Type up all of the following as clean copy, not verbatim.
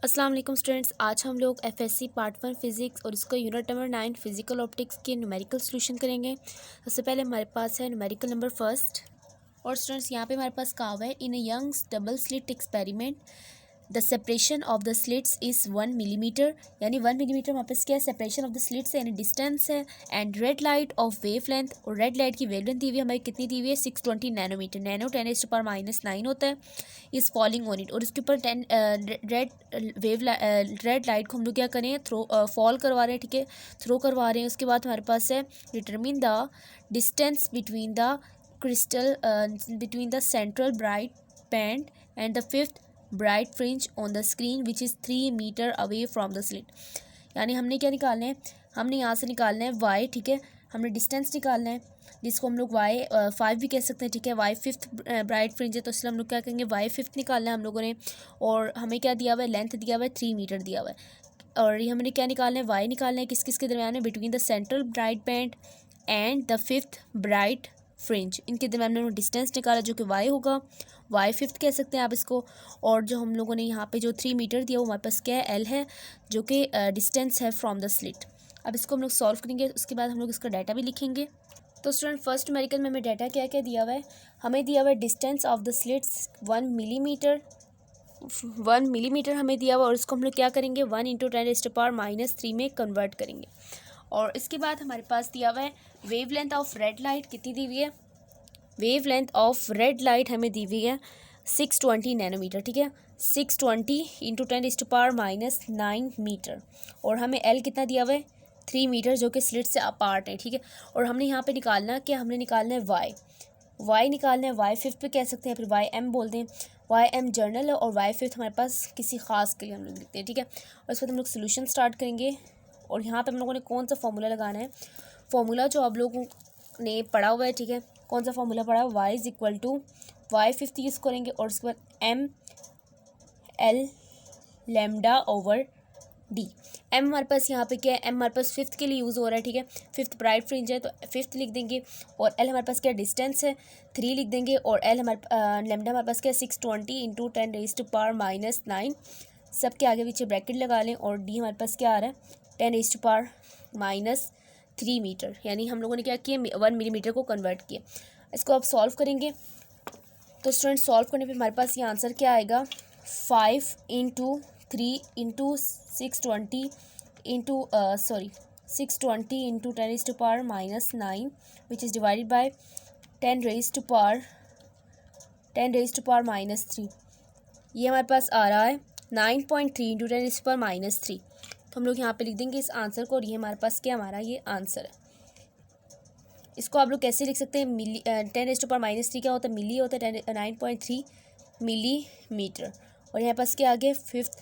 अस्सलाम वालेकुम स्टूडेंट्स, आज हम लोग एफएससी पार्ट 1 फिज़िक्स और इसका यूनिट नंबर 9 फिजिकल ऑप्टिक्स के न्यूमेरिकल सॉल्यूशन करेंगे। सबसे पहले हमारे पास है न्यूमेरिकल नंबर फर्स्ट। और स्टूडेंट्स यहाँ पे हमारे पास कहा हुआ है, in a Young's double slit experiment the separation of the slits is 1 millimetre, यानी 1 मिलीमीटर हमारे पास क्या है, सेपरेशन ऑफ द स्लिट्स है, यानी डिस्टेंस है। And red light of wave length, और रेड लाइट की वेव लेंथ दी हुई है हमारी, कितनी दी हुई है, 620 नैनोमीटर। नैनो 10⁻⁹ होता है, इज़ फॉलिंग ऑन इट। और इसके ऊपर रेड लाइट को हम लोग क्या करें, फॉल करवा रहे हैं, ठीक है, थ्रो करवा रहे हैं। उसके बाद हमारे पास है determine the distance between the crystal between the central bright band and the fifth bright fringe on the screen which is 3 metre away from the slit. यानी हमने क्या निकालना है, हमने यहाँ से निकालना है वाई, ठीक है, हमने डिस्टेंस निकालना है जिसको हम लोग वाई 5 भी कह सकते हैं, ठीक है। वाई फिफ्थ ब्राइट फ्रिंज है, तो इसलिए हम लोग क्या करेंगे, वाई फिफ्थ निकालना है हम लोगों ने। और हमें क्या दिया हुआ है, लेंथ दिया हुआ है 3 मीटर दिया हुआ है। और ये हमने क्या निकालना है, वाई निकालना है किस किस के दरमियान है, between the central bright band and the fifth bright fringe, इनके दरमियान में डिस्टेंस निकाला जो कि वाई होगा, वाई फिफ्थ कह सकते हैं आप इसको। और जो हम लोगों ने यहाँ पे जो 3 मीटर दिया वो हमारे पास क्या है, एल है, जो कि डिस्टेंस है फ्रॉम द स्लिट। अब इसको हम लोग सॉल्व करेंगे, उसके बाद हम लोग इसका डाटा भी लिखेंगे। तो स्टूडेंट फर्स्ट न्यूमेरिकल में हमें डाटा क्या क्या दिया हुआ है, हमें दिया हुआ है distance of the slits 1 millimetre, 1 millimetre हमें दिया हुआ, और इसको हम लोग क्या करेंगे, 1 × 10⁻³ में कन्वर्ट करेंगे। और इसके बाद हमारे पास दिया हुआ है wave length of red light, कितनी दी हुई है, wave length of red light हमें दी हुई है 620 नैनोमीटर, ठीक है, 620 × 10⁻⁹ मीटर। और हमें एल कितना दिया हुआ है, 3 मीटर, जो कि स्लिट से अपार्ट है, ठीक है। और हमने यहाँ पे निकालना क्या, हमने निकालना है वाई निकालना है, वाई फिफ्थ पे कह सकते हैं, फिर वाई एम बोलते हैं। वाई एम जर्नल है और वाई फिफ्थ हमारे पास किसी खास के लिए हम लोग लिखते हैं, ठीक है। और इसके बाद हम लोग सोल्यूशन स्टार्ट करेंगे। और यहाँ पे हम लोगों ने कौन सा फॉर्मूला लगाना है, फॉर्मूला जो आप लोगों ने पढ़ा हुआ है, ठीक है, कौन सा फॉर्मूला पढ़ा है, Y is equal to Y fifth use करेंगे। और उसके बाद M L lambda over D. M हमारे पास यहाँ पे क्या है, एम हमारे पास फिफ्थ के लिए यूज़ हो रहा है, ठीक है, फिफ्थ ब्राइट फ्रिंज है तो फिफ्थ लिख देंगे। और एल हमारे पास क्या डिस्टेंस है, 3 लिख देंगे। और एल हमारे लेमडा हमारे पास क्या है, 620 × 10⁻⁹ सब के आगे पीछे ब्रैकेट लगा लें। और डी हमारे पास क्या आ रहा है, 10⁻³ मीटर, यानी हम लोगों ने क्या किया, 1 मिलीमीटर को कन्वर्ट किया। इसको आप सॉल्व करेंगे तो स्टूडेंट सॉल्व करने पे हमारे पास ये आंसर क्या आएगा, 5 × 3 × 620 × 10⁻⁹ विच इज़ डिवाइडेड बाय 10⁻⁻³ ये हमारे पास आ रहा है 9.3 × 10⁻⁻3। तो हम लोग यहाँ पे लिख देंगे इस आंसर को, और ये हमारे पास क्या, हमारा ये आंसर है। इसको आप लोग कैसे लिख सकते हैं, 10⁻³ क्या होता है, मिली होता है, 9.3 मिलीमीटर। और यहाँ पास क्या आगे, फिफ्थ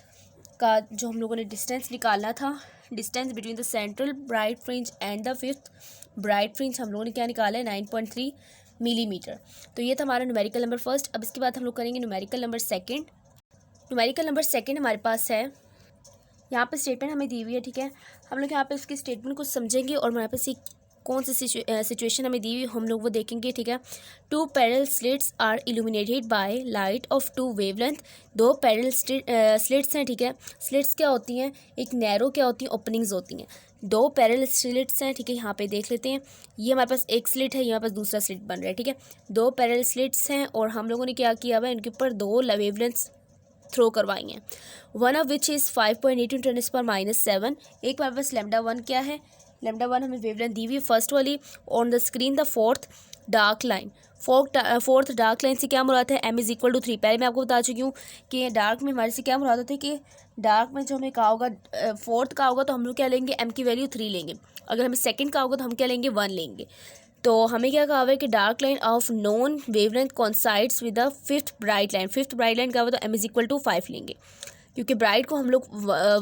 का जो हम लोगों ने डिस्टेंस निकालना था, distance between the central bright fringe and the fifth bright fringe, हम लोगों ने क्या निकाला है, 9.3 मिलीमीटर। तो ये था हमारा न्यूमेरिकल नंबर फर्स्ट। अब इसके बाद हम लोग करेंगे numerical number second. Numerical number second हमारे पास है, यहाँ पे स्टेटमेंट हमें दी हुई है, ठीक है, हम लोग यहाँ पे उसकी स्टेटमेंट को समझेंगे और हमारे पास कौन सी सिचुएशन हमें दी हुई हम लोग वो देखेंगे, ठीक है। 2 parallel slits are illuminated by light of 2 wavelength. 2 parallel slits हैं, ठीक है। स्लिट्स क्या होती हैं, एक नैरो क्या होती हैं, ओपनिंग्स होती हैं। 2 पैरेलल स्लिट्स हैं, ठीक है, यहाँ पे देख लेते हैं। ये हमारे पास एक स्लिट है, यहाँ पास दूसरा स्लिट बन रहा है, ठीक है। 2 पैरेलल स्लिट्स हैं और हम लोगों ने क्या किया हुआ है, इनके ऊपर 2 वेवलेंथ्स थ्रो करवाई हैं। One of which is 5.8 × 10⁻⁷। एक हमारे पास λ1 क्या है, λ1 हमें वेवलेंथ दी हुई है फर्स्ट वाली। On the screen the fourth dark line, fourth dark line से क्या मुराद है, m इज़ इक्वल टू 3। पहले मैं आपको बता चुकी हूँ कि डार्क में हमारे से क्या मुराद होती है, कि डार्क में जो हमें कहा होगा फोर्थ का होगा तो हम लोग क्या लेंगे, m की वैल्यू 3 लेंगे। अगर हमें सेकंड का होगा तो हम क्या लेंगे, 1 लेंगे। तो हमें क्या कहा हुआ है कि dark line of non wavelength coincides with the fifth bright line. Fifth bright line का हुआ तो m इज़ इक्वल टू 5 लेंगे, क्योंकि ब्राइट को हम लोग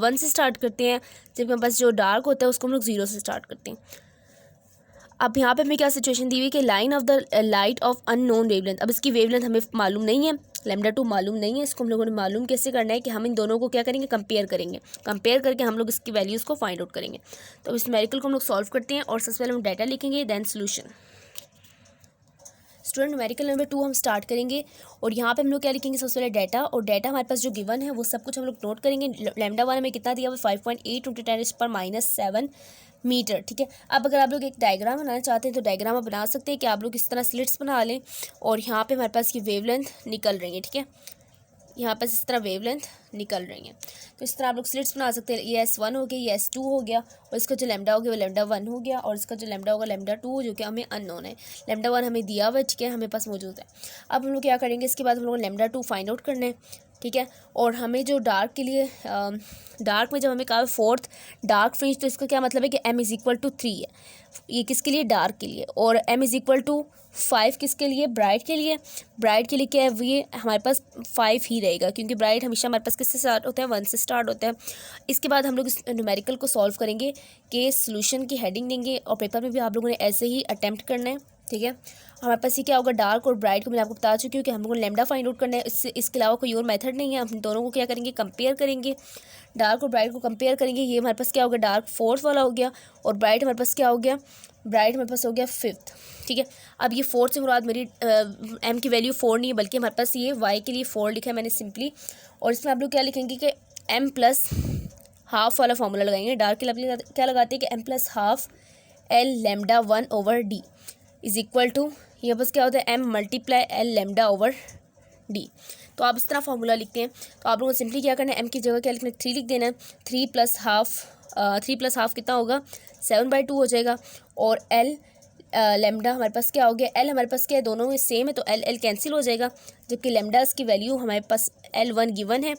1 से स्टार्ट करते हैं, जबकि हमारे पास जो डार्क होता है उसको हम लोग 0 से स्टार्ट करते हैं। अब यहाँ पे हमें क्या सिचुएशन दी हुई कि line of the light of unknown wavelength. अब इसकी वेवलेंथ हमें मालूम नहीं है, λ2 मालूम नहीं है। इसको हम लोगों ने मालूम कैसे करना है कि हम इन दोनों को क्या करेंगे, कंपेयर करेंगे। कंपेयर करके हम लोग इसकी वैल्यूज़ को फाइंड आउट करेंगे। तो इस न्यूमेरिकल को हम लोग सॉल्व करते हैं और सबसे पहले हम डाटा लिखेंगे, then solution. Student numerical number 2 हम स्टार्ट करेंगे और यहाँ पे हम लोग क्या लिखेंगे, सबसे पहले डाटा, और डाटा हमारे पास जो गिवन है वो सब कुछ हम लोग नोट करेंगे। लैम्डा 1 हमें कितना दिया हुआ, 5.8 × 10⁻⁷ मीटर, ठीक है। अब अगर आप लोग एक डायग्राम बनाना चाहते हैं तो डायग्राम आप बना सकते हैं कि आप लोग इस तरह स्लिट्स बना लें और यहाँ पे हमारे पास ये वेवलेंथ निकल रही है, ठीक है। यहाँ पर इस तरह वेवलेंथ निकल रही है, तो इस तरह आप लोग स्लिट्स बना सकते हैं। ये S1 हो गया, ये S2 हो गया, और इसका जो लैम्डा हो गया वो लैम्डा 1 हो गया, और इसका जो लैम्डा होगा लैम्डा 2, जो कि हमें अननोन है। लैम्डा 1 हमें दिया हुआ है, ठीक है, हमें पास मौजूद है। अब हम लोग क्या करेंगे, इसके बाद हम लोग लैम्डा 2 फाइंड आउट करना है, ठीक है। और हमें जो डार्क के लिए डार्क में जब हमें कहा फोर्थ डार्क फ्रिंज, तो इसका क्या मतलब है कि m=3 है, ये किसके लिए, डार्क के लिए, और m=5 किसके लिए, ब्राइट के लिए। ब्राइट के लिए क्या है, ये हमारे पास 5 ही रहेगा, क्योंकि ब्राइट हमेशा हमारे पास किससे स्टार्ट होता है, 1 से स्टार्ट होता है। इसके बाद हम लोग इस न्यूमेरिकल को सॉल्व करेंगे कि सोल्यूशन की हेडिंग देंगे, और पेपर में भी आप लोगों ने ऐसे ही अटैम्प्ट करना है, ठीक है। हमारे पास ये क्या होगा, डार्क और ब्राइट को मैं आपको बता चुकी हूँ कि हम लोगों को लैम्डा फाइंड आउट करना है, इसके अलावा कोई और मेथड नहीं है। हम दोनों को क्या करेंगे, कंपेयर करेंगे, डार्क और ब्राइट को कंपेयर करेंगे। ये हमारे पास क्या होगा, डार्क फोर्थ वाला हो गया, और ब्राइट हमारे पास क्या हो गया, ब्राइट हमारे पास हो गया फिफ्थ, ठीक है। अब ये फोर्थ से मुराद मेरी एम की वैल्यू 4 नहीं है, बल्कि हमारे पास ये वाई के लिए 4 लिखा है मैंने सिंपली, और इसमें आप लोग क्या लिखेंगे कि m+½ वाला फॉर्मूला लगाएंगे। डार्क के लिए क्या लगाते हैं कि m+½ L lambda 1/d is equal to, ये बस क्या होता है, m × L लैम्डा/d। तो आप इस तरह फार्मूला लिखते हैं। तो आप लोगों को सिंपली क्या करना है, m की जगह क्या लिखना है, 3 लिख देना है। 3+½ कितना होगा, 7/2 हो जाएगा, और L लैम्डा हमारे पास क्या हो गया, L हमारे पास क्या है, दोनों में सेम है, तो L कैंसिल हो जाएगा, जबकि लैम्डास की वैल्यू हमारे पास L1 गिवन है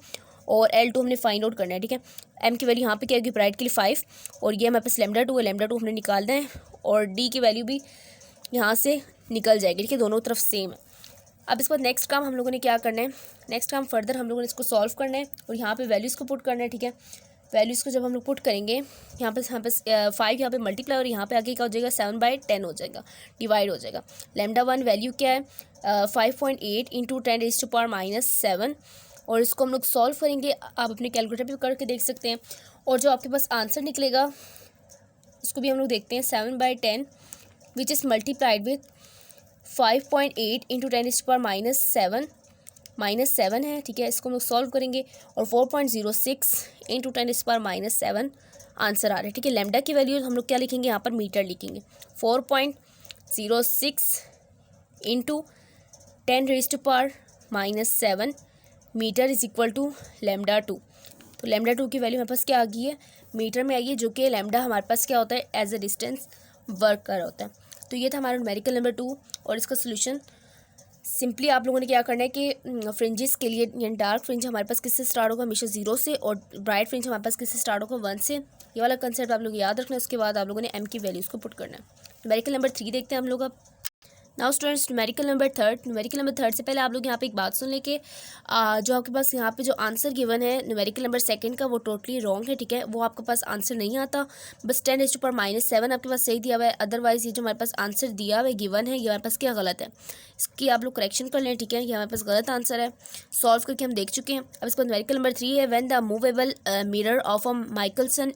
और L2 हमने फाइंड आउट करना है, ठीक है। m की वैल्यू यहाँ पे क्या होगी, ब्राइट के लिए 5, और ये हमारे पास लैम्डा 2 है, लैम्डा 2 हमने निकालना है, और d की वैल्यू भी यहाँ से निकल जाएगी, ठीक है, दोनों तरफ सेम है। अब इसके बाद नेक्स्ट काम हम लोगों ने क्या करना है, नेक्स्ट काम फर्दर हम लोगों ने इसको सॉल्व करना है, और यहाँ पे वैल्यूज़ को पुट करना है, ठीक है। वैल्यूज़ को जब हम लोग पुट करेंगे, यहाँ पे 5 यहाँ पे मल्टीप्लाई, और यहाँ पे आगे क्या हो जाएगा, 7/10 हो जाएगा, डिवाइड हो जाएगा। लैम्डा 1 वैल्यू क्या है, 5.8 × 10⁻⁷, और इसको हम लोग सॉल्व करेंगे। आप अपने कैलकुलेटर पे करके देख सकते हैं, और जो आपके पास आंसर निकलेगा उसको भी हम लोग देखते हैं। 7/10 विच इज़ मल्टीप्लाइड विथ 5.8 × 10⁻⁷ है, ठीक है। इसको हम लोग सॉल्व करेंगे, और 4.06 × 10⁻⁷ आंसर आ रहा है, ठीक है। लैम्डा की वैल्यू हम लोग क्या लिखेंगे, यहाँ पर मीटर लिखेंगे। 4.06 × 10⁻⁷ metre is equal to lambda 2। तो लैम्डा 2 की वैल्यू हमारे पास क्या आ गई है, मीटर में आई है, जो कि लैम्डा हमारे पास क्या होता है, एज अ डिस्टेंस वर्क कर रहा होता है। तो ये था हमारा न्यूमेरिकल नंबर 2, और इसका सोल्यूशन सिंपली आप लोगों ने क्या करना है कि फ्रिंजेस के लिए, यानी डार्क फ्रिंज हमारे पास किससे स्टार्ट होगा, हमेशा 0 से, और ब्राइट फ्रिंज हमारे पास किससे स्टार्ट होगा, 1 से। ये वाला कंसेप्ट आप लोग याद रखना है। उसके बाद आप लोगों ने m की वैल्यूज़ को पुट करना है। न्यूमेरिकल नंबर 3 देखते हैं हम लोग अब। नाउ स्टूडेंट्स, न्यूमेरिकल नंबर 3 से पहले आप लोग यहाँ पे एक बात सुन लें कि जो आपके पास यहाँ पे जो आंसर गिवन है न्यूमेरिकल नंबर 2 का, वो टोटली रॉन्ग है, ठीक है। वो आपके पास आंसर नहीं आता, बस 10⁻⁷ आपके पास सही दिया हुआ है। अदरवाइज़ ये जो हमारे पास आंसर दिया हुआ है गिवन है, ये हमारे पास क्या गलत है, इसकी आप लोग करेक्शन कर लें, ठीक है। ये हमारे पास गलत आंसर है, सॉल्व करके हम देख चुके हैं। अब इसका न्यूमेरिकल नंबर 3 है, when the movable mirror of a Michelson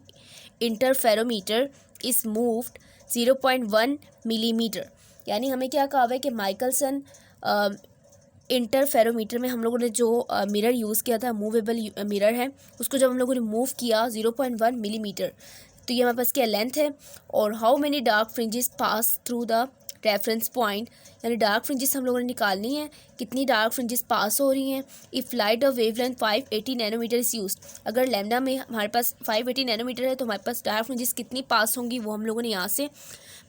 interferometer is moved 0.1 millimetre. यानी हमें क्या कहा हुआ है कि माइकलसन इंटरफेरोमीटर में हम लोगों ने जो मिरर यूज़ किया था, मूवेबल मिरर है, उसको जब हम लोगों ने मूव किया 0.1 मिलीमीटर, तो ये हमारे पास क्या लेंथ है। और how many dark fringes pass through the reference point, यानी डार्क फ्रिंजेस हम लोगों ने निकालनी है, कितनी डार्क फ्रिंजेस पास हो रही हैं। If light of wavelength 580 nanometre is used, अगर लैम्डा में हमारे पास 580 नैनोमीटर है, तो हमारे पास डार्क फ्रिंजेस कितनी पास होंगी, वो हम लोगों ने यहाँ से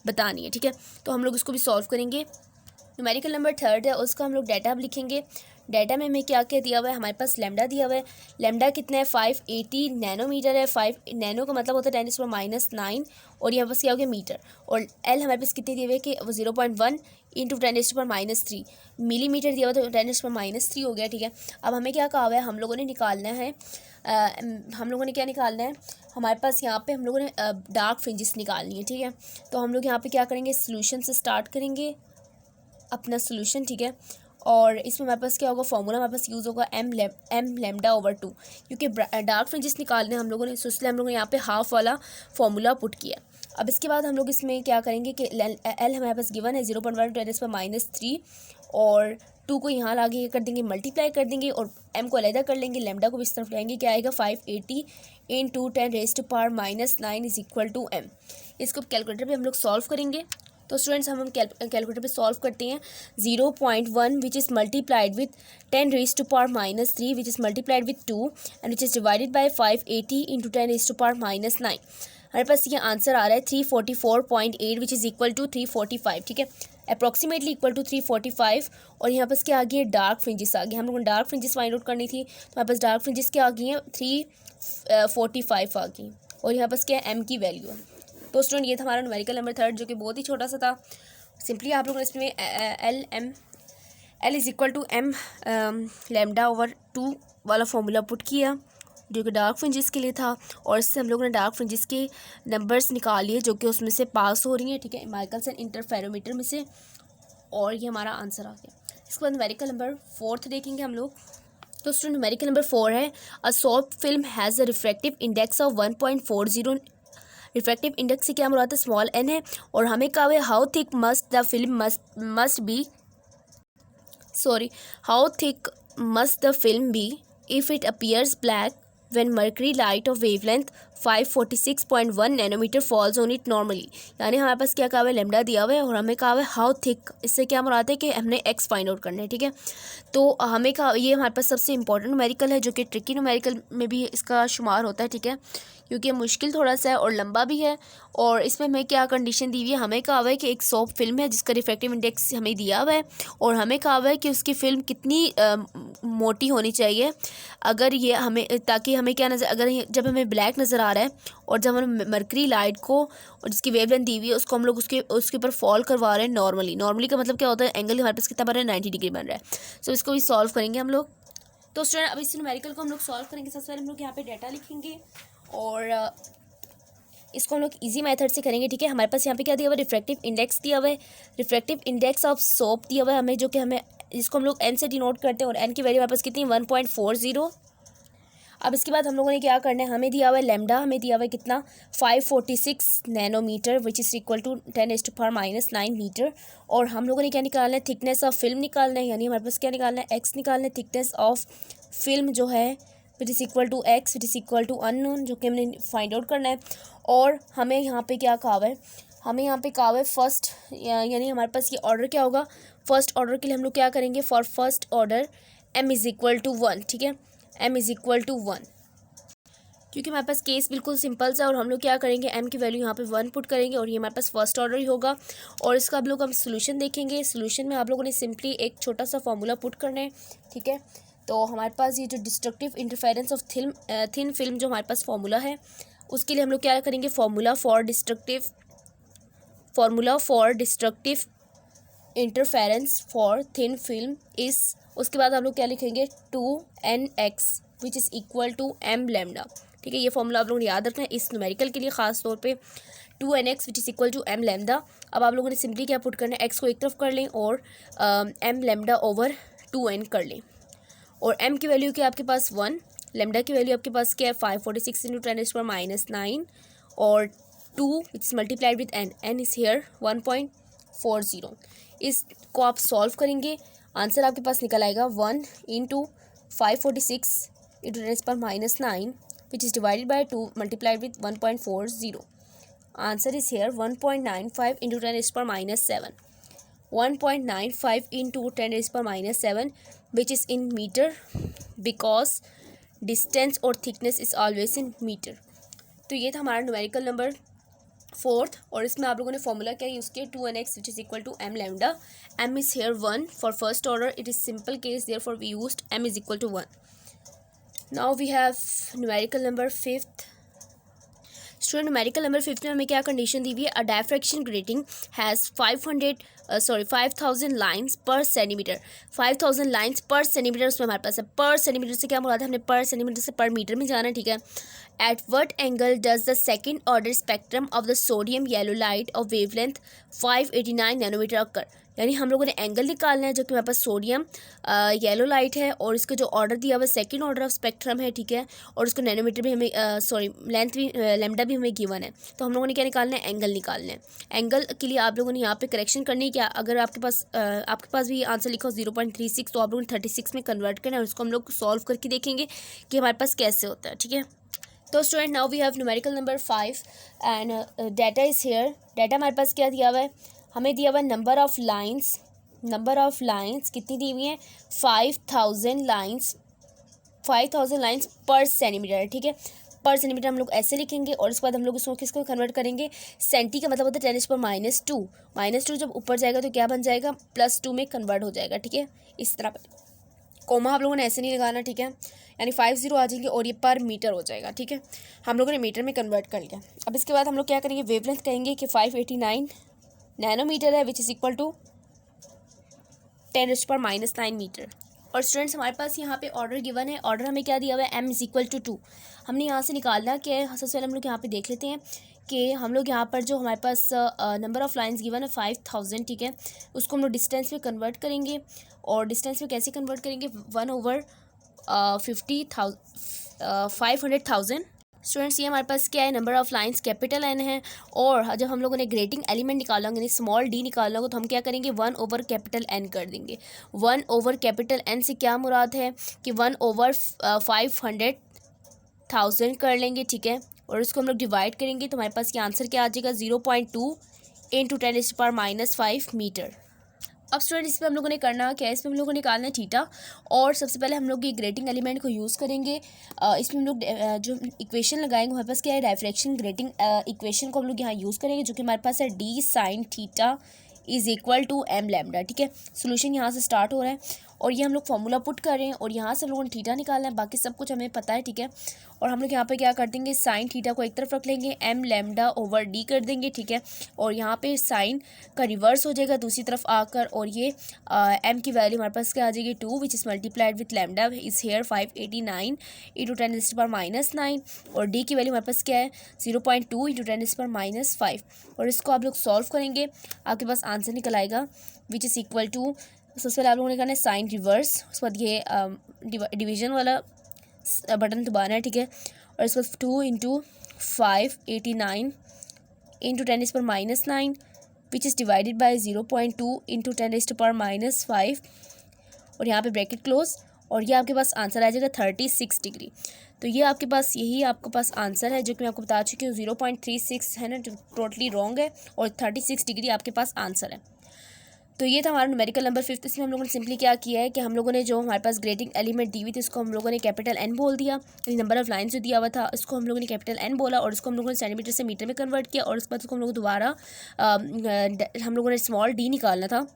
बतानी है, ठीक है। तो हम लोग इसको भी सॉल्व करेंगे। न्यूमेरिकल नंबर 3 है, उसका हम लोग डाटा अब लिखेंगे। डाटा में हमें क्या क्या दिया हुआ है, हमारे पास लैम्डा दिया हुआ है। लैम्डा कितना है, 580 नैनोमीटर है। 5 नैनो का मतलब होता है 10⁻⁹, और यहाँ पास क्या हो गया, मीटर। और एल हमारे पास कितने दिए हुए कि वो 0.1 × 10⁻⁻3 मिलीमीटर दिया हुआ, तो 10⁻³ हो गया, ठीक है। अब हमें क्या कहा हुआ है, हम लोगों ने निकालना है, हम लोगों ने क्या निकालना है, हमारे पास यहाँ पे हम लोगों ने डार्क फ्रिंजेस निकालनी है, ठीक है। तो हम लोग यहाँ पे क्या करेंगे, सोल्यूशन से स्टार्ट करेंगे अपना सोल्यूशन, ठीक है। और इसमें हमारे पास क्या होगा, फॉर्मूला हमारे पास यूज़ होगा m λ/2, क्योंकि डार्क फ्रिंजेस निकालने हम लोगों ने, इसलिए हम लोगों ने यहाँ पे हाफ वाला फॉर्मूला पुट किया। अब इसके बाद हम लोग इसमें क्या करेंगे कि एल हमारे पास गिवन है 0.1 टेरेस पर -3 और 2 को यहाँ लाके कर देंगे मल्टीप्लाई कर देंगे और m को अलहदा कर लेंगे, लेमडा को भी इस तरफ लाएंगे, क्या आएगा 580 × 10⁻⁻9 इज इक्वल टू m। इसको कैलकुलेटर पे हम लोग सॉल्व करेंगे। तो स्टूडेंट्स हम कैलकुलेटर पे सॉल्व करते हैं। 0.1 विच is multiplied with 10⁻⁻3 which is multiplied with 2 and which is divided by 580 × 10⁻⁹। हमारे पास ये आंसर आ रहा है 344.8 विच इज़ इक्वल टू 345, ठीक है, अप्रॉक्सीमेटली इक्वल टू 345। और यहाँ पर क्या आ गई है, डार्क फ्रिंजेस आ गई। हम लोगों ने डार्क फ्रिंजेस फाइंड आउट करनी थी, तो हमारे पास डार्क फ्रिंजेस क्या आ गई हैं 345 आ गई और यहाँ पर क्या है m की वैल्यू है। तो स्टूडेंट ये था हमारा न्यूमेरिकल नंबर 3 जो कि बहुत ही छोटा सा था। सिंपली आप लोगों ने इसमें L is equal to m lambda over 2 वाला फॉर्मूला पुट किया जो कि डार्क फ्रिंजेस के लिए था और इससे हम लोगों ने डार्क फ्रिंजेस के नंबर्स निकाल लिए जो कि उसमें से पास हो रही हैं, ठीक है, माइकलसन इंटरफेरोमीटर में से, और ये हमारा आंसर आ गया। इसके बाद न्यूमेरिकल नंबर 4 देखेंगे हम लोग। तो स्टूडेंट न्यूमेरिकल नंबर 4 है a soft film has a refractive index of 1.40। Refractive index से क्या मुराद है, स्मॉल n है, और हमें कहा है how thick must the film must be how thick must the film be if it appears black when mercury light of wavelength 546.1 nanometre falls on it normally. यानी हमारे पास क्या कहा है, लेमडा दिया हुआ है और हमें कहा है हाउ थिक, इससे क्या मुराद है कि हमने एक्स फाइंड आउट करना है, ठीक है। तो हमें कहा ये हमारे पास सबसे इंपॉर्टेंट न्यूमेरिकल है जो कि ट्रिकी न्यूमेरिकल में भी इसका शुमार होता है, ठीक है, क्योंकि मुश्किल थोड़ा सा है और लंबा भी है। और इसमें हमें क्या कंडीशन दी हुई है, हमें कहा हुआ है कि एक सॉफ्ट फिल्म है जिसका रिफ्रैक्टिव इंडेक्स हमें दिया हुआ है और हमें कहा हुआ है कि उसकी फ़िल्म कितनी मोटी होनी चाहिए अगर ये हमें, ताकि हमें क्या नज़र, अगर जब हमें ब्लैक नज़र आ रहा है और जब हम मरकरी लाइट को और जिसकी वेवलेंथ दी हुई है उसको हम लोग उसके ऊपर फॉल करवा रहे हैं नॉर्मली का मतलब क्या होता है, एंगल हमारे पास कितना बन रहा है 90 डिग्री बन रहा है। सो इसको भी सॉल्व करेंगे हम लोग। तो स्टूडेंट अब इस न्यूमेरिकल को हम लोग सॉल्व करेंगे। सबसे पहले हम लोग यहाँ पे डाटा लिखेंगे और इसको हम लोग इजी मेथड से करेंगे, ठीक है। हमारे पास यहाँ पे क्या दिया हुआ है, रिफ्रैक्टिव इंडेक्स दिया हुआ है, रिफ्रैक्टिव इंडेक्स ऑफ सोप दिया हुआ है हमें, जो कि हमें इसको हम लोग एन से डिनोट करते हैं और एन की वैल्यू हमारे पास कितनी 1.40। अब इसके बाद हम लोगों ने क्या करना है, हमें दिया हुआ है लेमडा, हमें दिया हुआ है कितना 546 nanometre which is equal to 10⁻⁹ metre. और हम लोगों ने क्या निकालना है, थिकनेस ऑफ फिल्म निकालना है, यानी हमारे पास क्या निकालना है, एक्स निकालना है, थिकनेस ऑफ फिल्म जो है which is equal to X which is equal to unknown, जो कि हमने फाइंड आउट करना है। और हमें यहाँ पे क्या कहा हुआ है, हमें यहाँ पे कहा हुआ है फर्स्ट, यानी हमारे पास ये ऑर्डर क्या होगा, फर्स्ट ऑर्डर के लिए हम लोग क्या करेंगे, for first order m is equal to 1, ठीक है, m इज़ इक्वल टू 1, क्योंकि हमारे पास केस बिल्कुल सिंपल सा, और हम लोग क्या करेंगे, m की वैल्यू यहाँ पे 1 पुट करेंगे और ये हमारे पास फर्स्ट ऑर्डर ही होगा। और इसका आप लोग हम सोल्यूशन देखेंगे। सोल्यूशन में आप लोगों ने सिंपली एक छोटा सा फार्मूला पुट करना है, ठीक है। तो हमारे पास ये जो destructive interference of thin film जो हमारे पास फार्मूला है, उसके लिए हम लोग क्या करेंगे, formula for destructive interference for thin film इस, उसके बाद हम लोग क्या लिखेंगे 2nx which is equal to m lambda, ठीक है। ये फॉर्मूला आप लोगों ने याद रखना है इस न्यूमेरिकल के लिए ख़ास तौर पे, 2nx which is equal to m lambda. अब आप लोगों ने सिंपली क्या पुट करना है, x को एक तरफ कर लें और m लैम्डा ओवर 2n कर लें, और m की वैल्यू क्या आपके पास 1, लैम्डा की वैल्यू आपके पास क्या है 546 × 10⁻⁹ और 2 विच is multiplied with n is here 1.40। इसको आप सॉल्व करेंगे, आंसर आपके पास निकल आएगा 1 × 546 × 10⁻⁹ which is divided by 2 multiplied with 1.40। Answer is here 1.95 × 10⁻⁷, 1.95 × 10⁻⁷, which is in metre because distance और thickness is always in metre. तो ये था हमारा न्यूमेरिकल नंबर 4 और इसमें आप लोगों ने फॉर्मूला क्या यूज़ किया, 2nx which is equal to m lambda, m is here 1 for first order, it is simple case therefore we used m is equal to 1। Now we have numerical number 5। Student numerical number 5 में हमें क्या condition दी हुई है, a diffraction grating has 500 sorry 5000 lines per centimetre, 5000 lines per centimetre उसमें हमारे पास है। पर सेंटीमीटर से क्या मुराद है, हमने पर सेंटीमीटर से पर मीटर में जाना है, ठीक है। At what angle does the second order spectrum of the sodium yellow light of wavelength 589 nanometre occur, यानी हम लोगों ने एंगल निकालना है जो कि हमारे पास सोडियम येलो लाइट है और इसका जो ऑर्डर दिया हुआ है सेकंड ऑर्डर ऑफ स्पेक्ट्रम है, ठीक है। और उसको नैनोमीटर भी हमें सॉरी लेंथ भी लैम्डा भी हमें गिवन है। तो हम लोगों ने क्या निकालना है, एंगल निकालना है। एंगल के लिए आप लोगों ने यहाँ पे करेक्शन करनी है क्या, अगर आपके पास भी आंसर लिखा हो 0.36 तो आप लोगों ने 36 में कन्वर्ट करना है और उसको हम लोग सॉल्व करके देखेंगे कि हमारे पास कैसे होता है, ठीक है। तो student now we have numerical number 5 and data is here. Data हमारे पास क्या दिया हुआ है, हमें दिया हुआ है नंबर ऑफ़ लाइन्स कितनी दी हुई हैं, 5000 लाइन्स पर सेंटीमीटर, ठीक है। पर सेंटीमीटर हम लोग ऐसे लिखेंगे और उसके बाद हम लोग उसको किसको कन्वर्ट करेंगे, सेंटी का मतलब होता है 10⁻²। -2 जब ऊपर जाएगा तो क्या बन जाएगा, +2 में कन्वर्ट हो जाएगा, ठीक है। इस तरह कोमा आप लोगों ने ऐसे नहीं लगाना, ठीक है, यानी 50 आ जाएंगे और ये पर मीटर हो जाएगा, ठीक है। हम लोगों ने मीटर में कन्वर्ट कर लिया। अब इसके बाद हम लोग क्या करेंगे, वेवलेंथ कहेंगे कि 589 नैनोमीटर है which is equal to 10⁻⁹ metre. और स्टूडेंट्स हमारे पास यहाँ पे ऑर्डर गिवन है, ऑर्डर हमें क्या दिया हुआ है, m इज़ इक्वल टू 2। हमने यहाँ से निकालना कि सबसे पहले हम लोग यहाँ पे देख लेते हैं कि हम लोग यहाँ पर जो हमारे पास नंबर ऑफ़ लाइन्स गिवन है 5000, ठीक है, उसको हम लोग डिस्टेंस में कन्वर्ट करेंगे। और डिस्टेंस में कैसे कन्वर्ट करेंगे, 500,000। स्टूडेंट्स ये हमारे पास क्या है, number of lines capital N है। और जब हम लोगों ने ग्रेटिंग एलिमेंट निकाला होगा यानी स्मॉल d निकालना होगा तो हम क्या करेंगे, 1/कैपिटल N कर देंगे। 1/कैपिटल N से क्या मुराद है कि 1/500,000 कर लेंगे, ठीक है। और इसको हम लोग डिवाइड करेंगे तो हमारे पास ये आंसर क्या आ जाएगा, 0.2 × 10⁻⁻5 मीटर। अब स्टूडेंट इसमें हम लोगों ने करना क्या है, इसमें हम लोगों ने निकालना है थीटा। और सबसे पहले हम लोग ये ग्रेटिंग एलिमेंट को यूज़ करेंगे। इसमें हम लोग जो इक्वेशन लगाएंगे हमारे पास क्या है, डायफ्रैक्शन ग्रेटिंग इक्वेशन को हम लोग यहाँ यूज़ करेंगे जो कि हमारे पास है d sin theta is equal to m lambda, ठीक है। सोल्यूशन यहाँ से स्टार्ट हो रहा है और ये हम लोग फॉर्मूला पुट कर रहे हैं और यहाँ से हम लोगों ने थीटा निकालना है, बाकी सब कुछ हमें पता है, ठीक है। और हम लोग यहाँ पे क्या कर देंगे, साइन थीटा को एक तरफ रख लेंगे, m लैम्डा ओवर d कर देंगे, ठीक है। और यहाँ पे साइन का रिवर्स हो जाएगा दूसरी तरफ आकर और ये m की वैल्यू हमारे पास क्या आ जाएगी, 2 विच is multiplied with lambda is here 589 × 10⁻⁻9 और d की वैल्यू हमारे पास क्या है, 0.2 × 10⁻⁵। और इसको आप लोग सॉल्व करेंगे, आपके पास आंसर निकल आएगा विच इज़ इक्वल टू, सबसे पहले आप लोगों ने करना है साइन रिवर्स, उसके बाद ये डिवीजन वाला बटन दबाना है, ठीक है। और इसके बाद 2 × 589 × 10⁻⁹ विच इज़ डिवाइडेड बाई 0.2 × 10⁻⁵ और यहाँ पे ब्रैकेट क्लोज और ये आपके पास आंसर आ जाएगा 36 डिग्री। तो ये आपके पास यही आपके पास आंसर है जो कि मैं आपको बता चुकी हूँ, 0.36 है ना, जो टोटली रॉन्ग है और 36 डिग्री आपके पास आंसर है। तो ये था हमारा न्यूमेरिकल नंबर 5। इसमें हम लोगों ने सिंपली क्या किया है कि हम लोगों ने जो हमारे पास ग्रेटिंग एलिमेंट दी हुई थी इसको हम लोगों ने कैपिटल N बोल दिया, नंबर ऑफ लाइन्स जो दिया हुआ था इसको हम लोगों ने कैपिटल N बोला और इसको हम लोगों ने सेंटीमीटर से मीटर में कन्वर्ट किया और उसके बाद उसको हम लोग दोबारा हम लोगों ने स्मॉल d निकालना था।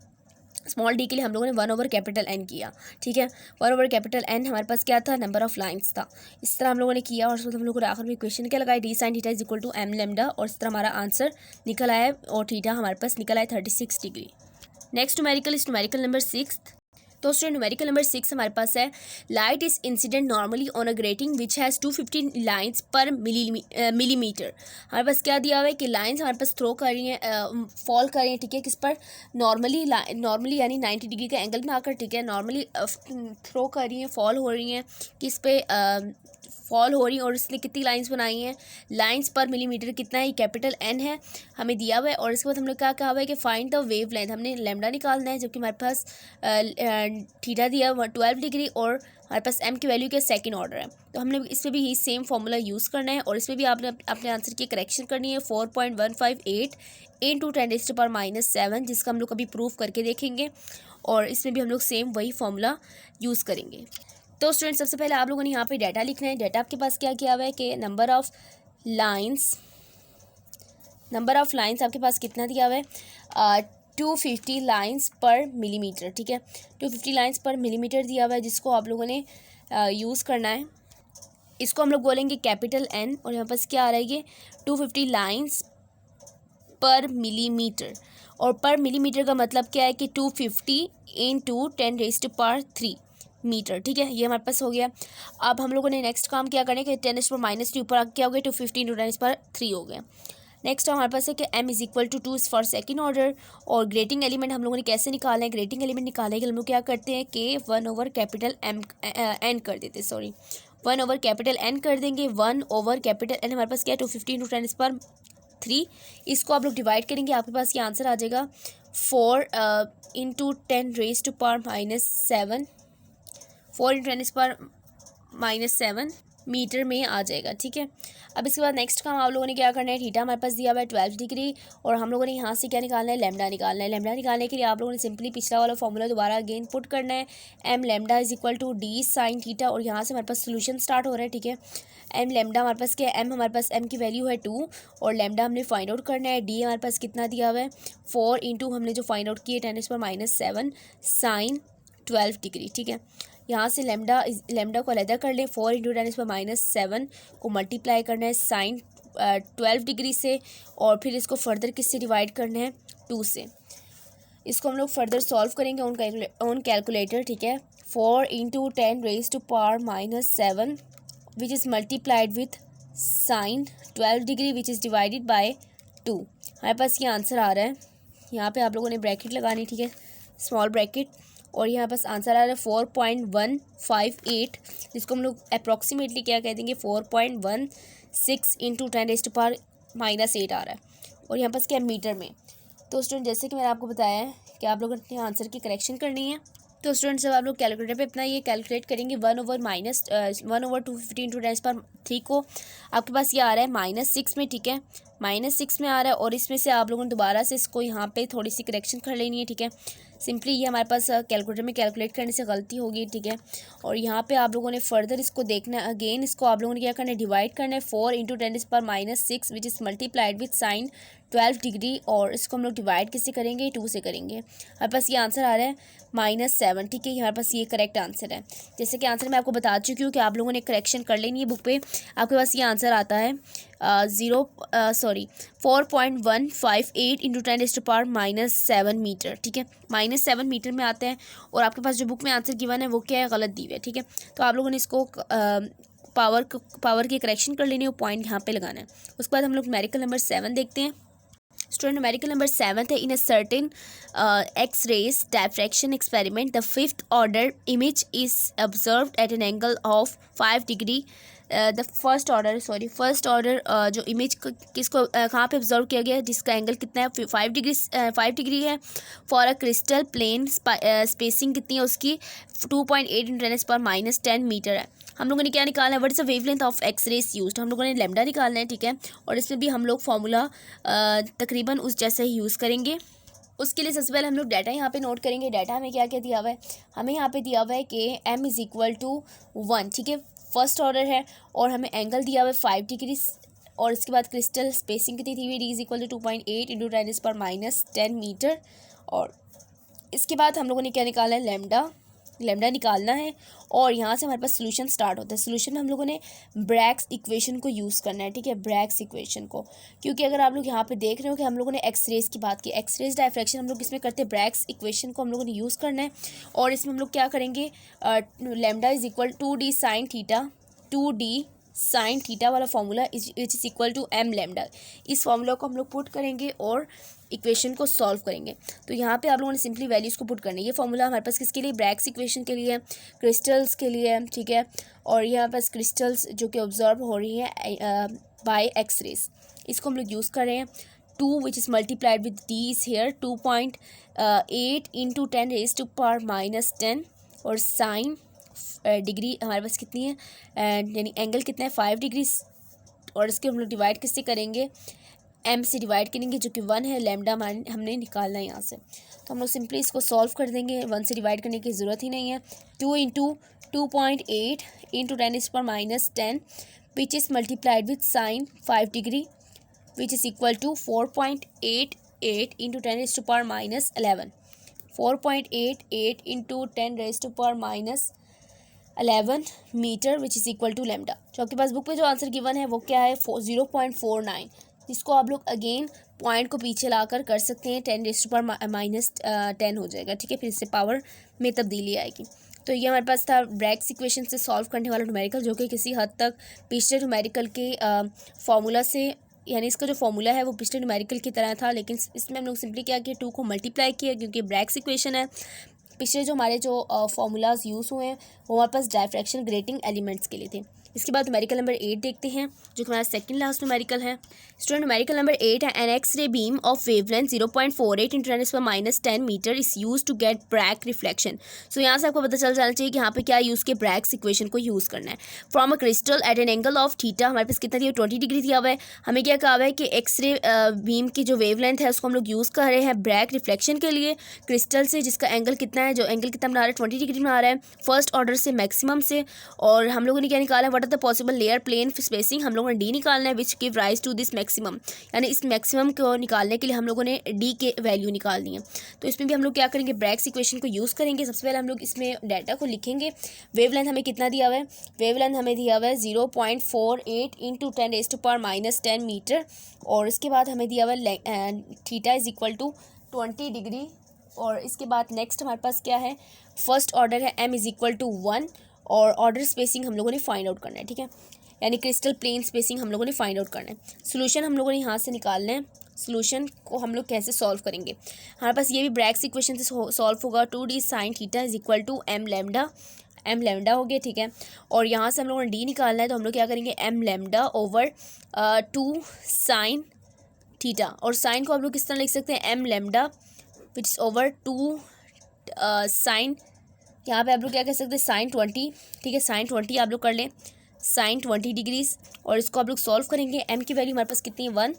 स्मॉल d के लिए हम लोगों ने 1/कैपिटल N किया, ठीक है। 1/कैपिटल N हमारे पास क्या था, नंबर ऑफ लाइन्स था। इस तरह हम लोगों ने किया और उसके बाद हम लोगों ने आखिर में इक्वेशन क्या लगाया, d sin theta is equal to m lambda और इस तरह हमारा आंसर निकल आया और थीटा हमारे पास निकल आया 36 degree. Next numerical is numerical number 6। तो स्टूडेंट न्यूमेरिकल नंबर 6 हमारे पास है, light is incident normally on a grating which has 250 lines पर मिलीमीटर। हमारे पास क्या दिया हुआ है कि लाइन्स हमारे पास थ्रो कर रही हैं, फॉल कर रही हैं, ठीक है, किस पर, नॉर्मली यानी 90 डिग्री का एंगल में आकर, ठीक है, नॉर्मली थ्रो कर रही हैं, फॉल हो रही हैं, किस पे फॉल हो रही है और इसने कितनी लाइंस बनाई हैं, लाइंस पर मिलीमीटर कितना है, कैपिटल N है हमें दिया हुआ है। और इसके बाद हम लोग क्या कहा हुआ है कि फाइंड द वेव लेंथ, हमने लैम्डा निकालना है जबकि हमारे पास थीटा दिया 12 डिग्री और हमारे पास m की वैल्यू के सेकंड ऑर्डर है। तो हमने इसमें भी यही सेम फार्मूला यूज़ करना है और इसमें भी आपने अपने आंसर की करेक्शन करनी है, 4.158 × 10⁻⁷ जिसका हम लोग अभी प्रूफ करके देखेंगे और इसमें भी हम लोग सेम वही फार्मूला यूज़ करेंगे। तो स्टूडेंट सबसे पहले आप लोगों ने यहाँ पे डाटा लिखना है। डाटा आपके पास क्या किया हुआ है कि नंबर ऑफ़ लाइंस आपके पास कितना दिया हुआ है, 250 लाइंस पर मिलीमीटर, ठीक है, 250 लाइंस पर मिलीमीटर दिया हुआ है जिसको आप लोगों ने यूज़ करना है। इसको हम लोग बोलेंगे कैपिटल N और यहाँ पास क्या आ रहा है, ये 250 लाइंस पर मिलीमीटर। और पर मिलीमीटर का मतलब क्या है कि 250 इंटू 10⁻³ मीटर, ठीक है, ये हमारे पास हो गया। अब हम लोगों ने नेक्स्ट काम क्या करना है कि 10⁻³ ऊपर क्या हो गया 250 इंटू 10⁻³ हो गया। नेक्स्ट हमारे पास है कि m is equal to 2 for second order. और ग्रेटिंग एलिमेंट हम लोगों ने कैसे निकालना है, ग्रेटिंग एलिमेंट निकालने के लिए हम लोग क्या करते हैं कि 1/M n कर देते हैं, सॉरी 1/N कर देंगे। 1/N हमारे पास क्या है 250 इंटू 10⁻³ इसको आप लोग डिवाइड करेंगे, आपके पास ये आंसर आ जाएगा 4 इंटू 10⁻⁻7 4 इंटू 10⁻⁻7 मीटर में आ जाएगा, ठीक है। अब इसके बाद नेक्स्ट काम आप लोगों ने क्या करना है, थीटा हमारे पास दिया हुआ है 12 डिग्री और हम लोगों ने यहाँ से क्या निकालना है, लैम्डा निकालना है। लैम्डा निकालने के लिए आप लोगों ने सिंपली पिछला वाला फॉर्मूला दोबारा अगेन पुट करना है, m lambda is equal to d sine theta. और यहाँ से हमारे पास सोल्यूशन स्टार्ट हो रहा है, ठीक है। m लैम्डा हमारे पास क्या है, m हमारे पास m की वैल्यू है 2 और लैम्डा हमने फाइंड आउट करना है। d हमारे पास कितना दिया हुआ है 4 इंटू हमने जो फाइंड आउट किया 10⁻⁻7 साइन 12 डिग्री, ठीक है। यहाँ से लैम्डा को अलहदा कर लें, 4 इंटू 10⁻⁻7 को मल्टीप्लाई करना है साइन 12 डिग्री से और फिर इसको फर्दर किससे डिवाइड करना है 2 से। इसको हम लोग फर्दर सॉल्व करेंगे ऑन कैलकुलेटर, ठीक है। 4 into 10⁻⁻7 which is multiplied with sine 12 degree which is divided by 2। हमारे पास ये आंसर आ रहा है, यहाँ पे आप लोगों ने ब्रैकेट लगानी, ठीक है, स्मॉल ब्रैकेट। और यहाँ पास आंसर आ रहा है 4.158 जिसको हम लोग अप्रॉक्सीमेटली क्या कह देंगे 4.16 इंटू 10⁻⁻8 आ रहा है। और यहाँ पास क्या मीटर में। तो स्टूडेंट जैसे कि मैंने आपको बताया है कि आप लोगों ने अपने आंसर की करेक्शन करनी है। तो स्टूडेंट्स जब आप लोग कैलकुलेटर पे अपना ये कैलकुलेट करेंगे 1/250 इंटू 10⁻³ को आपके पास ये आ रहा है -6 में, ठीक है, -6 में आ रहा है। और इसमें से आप लोगों ने दोबारा से इसको यहाँ पे थोड़ी सी करेक्शन कर लेनी है, ठीक है। सिंपली ये हमारे पास कैलकुलेटर में कैलकुलेट करने से गलती होगी, ठीक है। और यहाँ पे आप लोगों ने फर्दर इसको देखना है, अगेन इसको आप लोगों ने क्या करना है डिवाइड करना है 4 into 10⁻⁻6 which is multiplied with sine 12 degree. और इसको हम लोग डिवाइड किससे करेंगे 2 से करेंगे। हमारे पास ये आंसर आ रहा है -7, ठीक है, हमारे पास ये करेक्ट आंसर है। जैसे कि आंसर मैं आपको बता चुकी हूँ कि आप लोगों ने करेक्शन कर लेनी है बुक पे। आपके पास ये आंसर आता है 4.158 इंटू 10⁻⁻7 मीटर, ठीक है, -7 मीटर में आता है। और आपके पास जो बुक में आंसर गिवन है वो क्या है, गलत दी हुई है, ठीक है। तो आप लोगों ने इसको पावर की करेक्शन कर लेनी है, वो पॉइंट यहाँ पे लगाना है। उसके बाद हम लोग न्यूमेरिकल नंबर 7 देखते हैं। स्टूडेंट न्यूमेरिकल नंबर 7 है, in a certain X-rays diffraction experiment the 5th order image is observed at an angle of 5 degree. The first order जो इमेज किसको कहाँ पे ऑब्जर्व किया गया है, जिसका एंगल कितना है 5 डिग्री है। For a crystal plane spacing कितनी है उसकी 2.8 इंटू 10⁻⁻10 मीटर है। हम लोगों ने क्या निकालना है, what is the wavelength of X-rays used, हम लोगों ने लैम्डा निकालना है, ठीक है। और इसमें भी हम लोग फार्मूला तकरीबन उस जैसे ही यूज़ करेंगे। उसके लिए सबसे पहले हम लोग डाटा यहाँ पे नोट करेंगे। डाटा हमें क्या क्या दिया हुआ है, हमें यहाँ पे दिया हुआ है कि m इज़ इक्वल टू 1, ठीक है, फर्स्ट ऑर्डर है। और हमें एंगल दिया हुआ है 5 डिग्री। और इसके बाद क्रिस्टल स्पेसिंग कितनी थी, d is equal to 2.8 into 10⁻⁻10 metre. और इसके बाद हम लोगों ने क्या निकाला है, लैम्डा निकालना है। और यहाँ से हमारे पास सोल्यूशन स्टार्ट होता है। सोल्यूशन में हम लोगों ने ब्रैग्स इक्वेशन को यूज़ करना है, ठीक है, ब्रैग्स इक्वेशन को। क्योंकि अगर आप लोग यहाँ पे देख रहे हो कि हम लोगों ने एक्स-रेज की बात की, एक्स-रेज डायफ्रैक्शन हम लोग इसमें करते हैं, ब्रैग्स इक्वेशन को हम लोगों ने यूज़ करना है। और इसमें हम लोग क्या करेंगे, lambda is equal 2d sine theta, 2d sine theta वाला formula which is equal to m lambda, इस फार्मूला को हम लोग पुट करेंगे और इक्वेशन को सॉल्व करेंगे। तो यहाँ पे आप लोगों ने सिंपली वैल्यूज़ को पुट करना है। ये फार्मूला हमारे पास किसके लिए, ब्रैग्स इक्वेशन के लिए, क्रिस्टल्स के लिए, ठीक है। और यहाँ पास क्रिस्टल्स जो कि ऑब्जर्व हो रही हैं बाय एक्स-रेज, इसको हम लोग यूज़ कर रहे हैं। 2 विच is multiplied with d is here 2.8 into 10⁻⁻10 और साइन डिग्री हमारे पास कितनी है, यानी एंगल कितना है 5 डिग्री। और इसके हम लोग डिवाइड किससे करेंगे, m से डिवाइड करेंगे जो कि 1 है। लैम्डा हमने निकालना है यहाँ से, तो हम लोग सिंपली इसको सॉल्व कर देंगे, 1 से डिवाइड करने की ज़रूरत ही नहीं है। 2 into 2.8 into 10⁻�10 which is multiplied with sine 5 degree which is equal to 4.88 into 10⁻11 4.88 into 10⁻11 metre which is equal to lambda. जो आपके पास बुक पे जो आंसर गिवन है वो क्या है 0.49 जिसको आप लोग अगेन पॉइंट को पीछे लाकर कर सकते हैं, 10⁻⁻10 हो जाएगा, ठीक है। फिर इससे पावर में तब्दीली आएगी। तो ये हमारे पास था ब्रैग्स इक्वेशन से सॉल्व करने वाला न्यूमेरिकल, जो कि किसी हद तक पिछले न्यूमेरिकल के फार्मूला से, यानी इसका जो फार्मूला है वो पिछले न्यूमेरिकल की तरह था, लेकिन इसमें हम लोग सिंपली क्या किया, 2 को मल्टीप्लाई किया, क्योंकि ब्रैग्स इक्वेशन है। पिछले जो हमारे जो फार्मूलाज यूज़ हुए हैं वो हमारे पास डायफ्रैक्शन ग्रेटिंग एलिमेंट्स के लिए थे। इसके बाद न्यूमेरिकल नंबर 8 देखते हैं, जो कि हमारा सेकंड लास्ट न्यूमेरिकल है। स्टूडेंट न्यूमेरिकल नंबर 8 है, an X-ray beam of wavelength 0.48 × 10⁻10 metre is use to get Bragg reflection. So यहाँ से आपको पता चल जाना चाहिए कि यहाँ पे क्या यूज़ के ब्रैग्स इक्वेशन को यूज़ करना है। From a crystal at an angle of theta, हमारे पास कितना दिया, 20 डिग्री दिया हुआ है। हमें क्या कहा हुआ है कि एक्सरे बीम की जो वेवलेंथ है उसको हम लोग यूज़ कर रहे हैं ब्रैग रिफ्लेक्शन के लिए क्रिस्टल से, जिसका एंगल कितना है, जो एंगल कितना बना रहा है, 20 डिग्री बना रहा है फर्स्ट ऑर्डर से मैक्सिमम से। और हम लोगों ने क्या निकाला है, what are the possible layer plane spacing, हम लोगों ने डी निकालना है, which give rise to this maximum, यानी इस मैक्सिमम को निकालने के लिए हम लोगों ने डी के वैल्यू निकालनी है। तो इसमें भी हम लोग क्या करेंगे, ब्रैग्स इक्वेशन को यूज़ करेंगे। सबसे पहले हम लोग इसमें डाटा को लिखेंगे। वेवलेंथ हमें कितना दिया हुआ है, वेवलेंथ हमें दिया हुआ है 0.48 × 10⁻10 मीटर, और इसके बाद हमें दिया हुआ है theta is equal to 20 degree. और इसके बाद नेक्स्ट हमारे पास क्या है, फर्स्ट ऑर्डर है m इज इक्वल टू 1, और ऑर्डर स्पेसिंग हम लोगों ने फाइंड आउट करना है, ठीक है, यानी क्रिस्टल प्लेन स्पेसिंग हम लोगों ने फाइंड आउट करना है। सोल्यूशन हम लोगों ने यहाँ से निकालना है। सोल्यूशन को हम लोग कैसे सॉल्व करेंगे, हमारे पास ये भी ब्रैग्स इक्वेशन से सॉल्व होगा। 2d sin theta is equal to m lambda हो गया, ठीक है। और यहाँ से हम लोगों ने d निकालना है, तो हम लोग क्या करेंगे, m lambda over 2 sin theta, और साइन को आप लोग किस तरह लिख सकते हैं, m lambda which is over 2 sin, यहाँ पे आप लोग क्या कह सकते हैं, sin 20, ठीक है, sin 20 आप लोग कर लें, sin 20 डिग्रीज। और इसको आप लोग सॉल्व करेंगे। m की वैल्यू हमारे पास कितनी है, 1,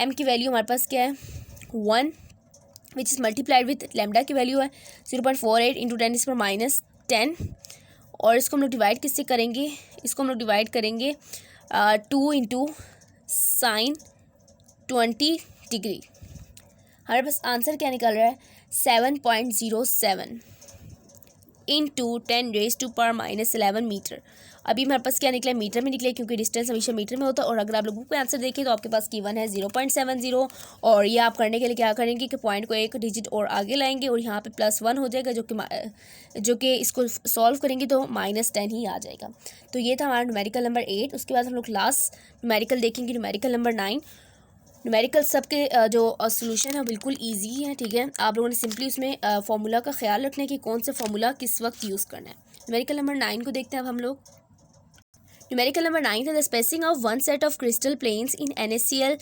m की वैल्यू हमारे पास क्या है, 1, विच इज़ मल्टीप्लाइड विथ लैम्डा की वैल्यू है 0.48 × 10⁻10। और इसको हम लोग डिवाइड किससे करेंगे, इसको हम लोग डिवाइड करेंगे 2 × sin 20 डिग्री। हमारे पास आंसर क्या निकल रहा है, 7.07 × 10⁻11 मीटर। अभी हमारे पास क्या निकला है, मीटर में निकले, क्योंकि डिस्टेंस हमेशा मीटर में होता है। और अगर आप लोग बुक पे आंसर देखें तो आपके पास गिवन है 0.70, और ये आप करने के लिए क्या करेंगे कि पॉइंट को एक डिजिट और आगे लाएंगे, और यहाँ पे +1 हो जाएगा, जो कि इसको सॉल्व करेंगे तो -10 ही आ जाएगा। तो ये था हमारा न्यूमेरिकल नंबर 8। उसके बाद हम लोग लास्ट न्यूमेरिकल देखेंगे, न्यूमेरिकल नंबर 9। न्यूमेरिकल सबके जो सोल्यूशन है बिल्कुल इजी है, ठीक है। आप लोगों ने सिंपली उसमें फार्मूला का ख्याल रखना है कि कौन सा फार्मूला किस वक्त यूज़ करना है। न्यूमेरिकल नंबर 9 को देखते हैं अब हम लोग। न्यूमेरिकल नंबर 9 है, the spacing of one set of crystal planes in NaCl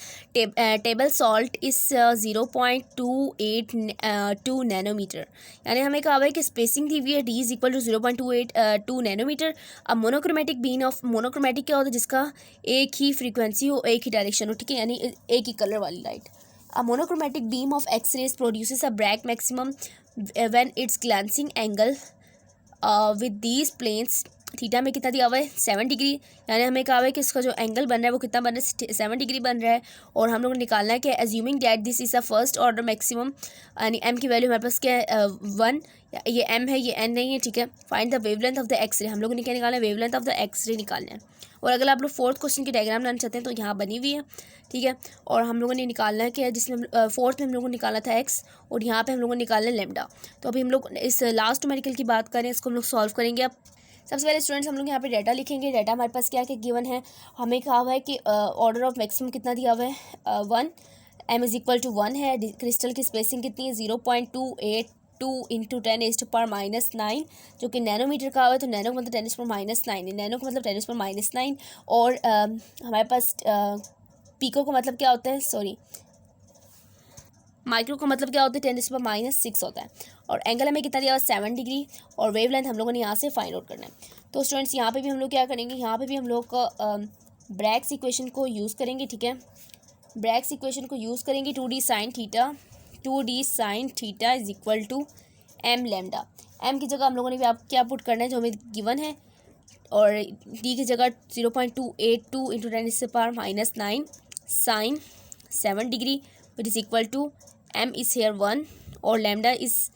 table salt is 0.282 nanometre, यानी हमें कहा हुआ है कि स्पेसिंग दी हुई है d is equal to 0.282 nanometre. अब मोनोक्रोमेटिक बीम ऑफ, मोनोक्रोमेटिक क्या होता है, जिसका एक ही फ्रीक्वेंसी हो, एक ही डायरेक्शन हो, ठीक है, यानी एक ही कलर वाली light. A monochromatic beam of X-rays produces a Bragg maximum when its glancing angle with these planes, theta में कितना दिया हुआ है, 7 डिग्री, यानी हमें कहा हुआ है कि इसका जो एंगल बन रहा है वो कितना बन रहा है, 7 डिग्री बन रहा है। और हम लोग को निकालना है कि assuming that this is a first order maximum, यानी m की वैल्यू हमारे पास क्या है, 1, ये m है, ये n नहीं है, ठीक है। Find the wavelength of the X-ray, हम लोगों ने क्या निकालना है, वेवलेंथ ऑफ द एक्सरे निकालना है। और अगर आप लोग फोर्थ क्वेश्चन की डायग्राम बनाना चाहते हैं तो यहाँ बनी हुई है, ठीक है। और हम लोगों ने निकालना है कि जिसमें फोर्थ में हम लोगों ने निकाला था x, और यहाँ पे हम लोगों ने निकालना है लैम्डा। तो अभी हम लोग इस लास्ट न्यूमेरिकल की बात करें, इसको हम लोग सॉल्व करेंगे। अब सबसे पहले स्टूडेंट्स हम लोग यहाँ पे डाटा लिखेंगे। डाटा हमारे पास क्या क्या गिवन है, हमें कहा हुआ है कि ऑर्डर ऑफ मैक्सिमम कितना दिया हुआ है, 1, m इज इक्वल टू 1 है। क्रिस्टल की स्पेसिंग कितनी है, 0.282 × 10⁻9, जो कि नैनोमीटर का हुआ है। तो नैनो का मतलब 10⁻9, नैनो का मतलब 10⁻9। और हमारे पास पीको का मतलब क्या होता है, सॉरी, माइक्रो का मतलब क्या होता है, 10⁻6 होता है। और एंगल हमें कितना दिया हुआ, 7 डिग्री। और वेवलेंथ हम लोगों ने यहाँ से फाइंड आउट करना है। तो स्टूडेंट्स यहाँ पे भी हम लोग क्या करेंगे, यहाँ पे भी हम लोग ब्रैग्स इक्वेशन को यूज़ करेंगे, ठीक है। ब्रैग्स इक्वेशन को यूज़ करेंगे, 2d sin theta is equal to m lambda. m की जगह हम लोगों ने भी आप क्या पुट करना है, जो हमें गिवन है, और d की जगह 0.282 × 10⁻9 sin 7 degree which is equal to m is here 1, और lambda is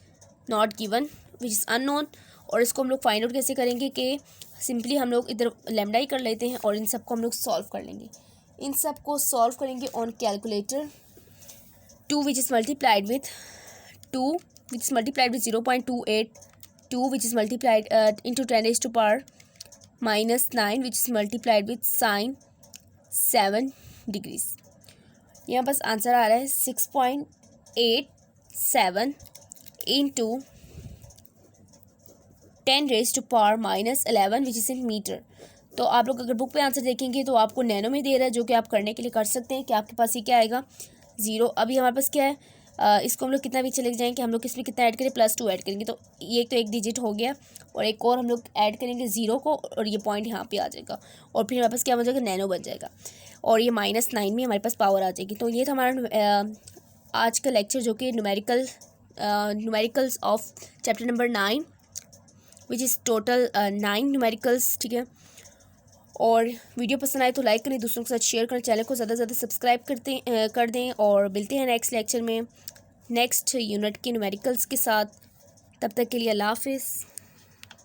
not given which is unknown. और इसको हम लोग फाइंड आउट कैसे करेंगे कि सिंपली हम लोग इधर लैम्डा ही कर लेते हैं और इन सबको हम लोग सॉल्व कर लेंगे। इन सब को सॉल्व करेंगे on calculator. 2 which is multiplied with 2 which is multiplied with 0.28, 2 which is multiplied into 10 raised to power minus 9 which is multiplied with sin 7 degrees। यहाँ बस आंसर आ रहा है 6.87 into 10 raised to power minus 11 which is in metre. तो आप लोग अगर book पे answer देखेंगे तो आपको नैनो में दे रहा है, जो कि आप करने के लिए कर सकते हैं कि आपके पास ये क्या आएगा 0। अभी हमारे पास क्या है, इसको हम लोग कितना भी चले जाएंगे, हम लोग इसमें कितना ऐड करें +2 ऐड करेंगे, तो ये तो एक डिजिट हो गया और एक और हम लोग ऐड करेंगे 0 को और ये पॉइंट यहाँ पे आ जाएगा और फिर हमारे पास क्या हो जाएगा नैनो बन जाएगा और ये -9 में हमारे पास पावर आ जाएगी। तो ये था हमारा आज का लेक्चर, जो कि numericals of chapter number 9 which is total 9 numericals, ठीक है। और वीडियो पसंद आए तो लाइक करें, दूसरों के साथ शेयर करें, चैनल को ज़्यादा से ज़्यादा सब्सक्राइब कर दें और मिलते हैं नेक्स्ट लेक्चर में नेक्स्ट यूनिट के न्यूमेरिकल्स के साथ। तब तक के लिए अल्लाह हाफिज़।